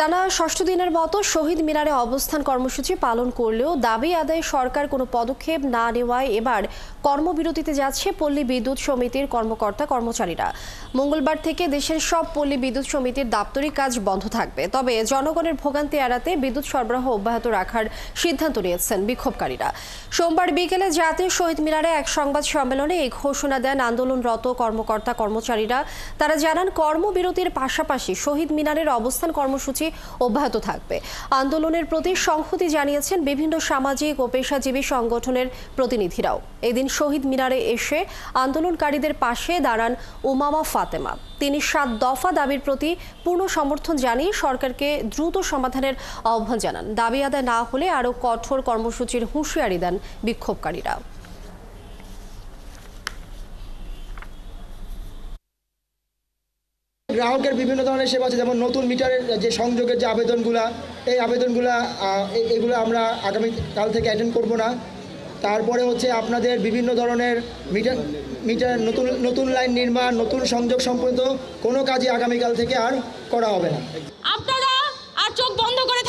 টানা ষষ্ঠ দিনের মতো শহীদ মিনারে অবস্থান কর্মসূচি পালন করলেও দাবি আদায়ে সরকার কোনো পদক্ষেপ না নেওয়ায় এবার কর্মবিরতিতে যাচ্ছে পল্লী বিদ্যুৎ সমিতির কর্মকর্তা কর্মচারীরা। মঙ্গলবার থেকে দেশের সব পল্লী বিদ্যুৎ সমিতির দাপ্তরিক কাজ বন্ধ থাকবে, তবে জনগণের ভোগান্তি এড়াতে বিদ্যুৎ সরবরাহ অব্যাহত রাখার সিদ্ধান্ত নিয়েছেন বিক্ষোভকারীরা। সোমবার বিকেলে জাতীয় শহীদ মিনারে এক সংবাদ সম্মেলনে এই ঘোষণা দেন আন্দোলনরত কর্মকর্তা কর্মচারীরা। তারা জানান, কর্মবিরতির পাশাপাশি শহীদ মিনারের অবস্থান কর্মসূচি অব্যাহত থাকবে। আন্দোলনের প্রতি সংহতি জানিয়েছেন বিভিন্ন সামাজিক ও পেশাজীবী সংগঠনের প্রতিনিধিরাও। এদিন শহীদ মিনারে এসে আন্দোলনকারীদের পাশে দাঁড়ান উমামা ফাতেমা। তিনি ৭ দফা দাবির প্রতি পূর্ণ সমর্থন জানিয়ে সরকারকে দ্রুত সমাধানের আহ্বান জানান। দাবি আদায় না হলে আরও কঠোর কর্মসূচির হুঁশিয়ারি দেন বিক্ষোভকারীরা। গ্রাহকের বিভিন্ন ধরনের সেবা আছে, যেমন নতুন মিটারের যে সংযোগের যে আবেদনগুলো, এই আবেদনগুলো এগুলো আমরা আগামীকাল থেকে অ্যাটেন্ড করব না। তারপরে হচ্ছে আপনাদের বিভিন্ন ধরনের মিটার নতুন লাইন নির্মাণ, নতুন সংযোগ সম্পর্কিত কোনো কাজই আগামীকাল থেকে আর করা হবে না। আপনারা আর চোখ বন্ধ করে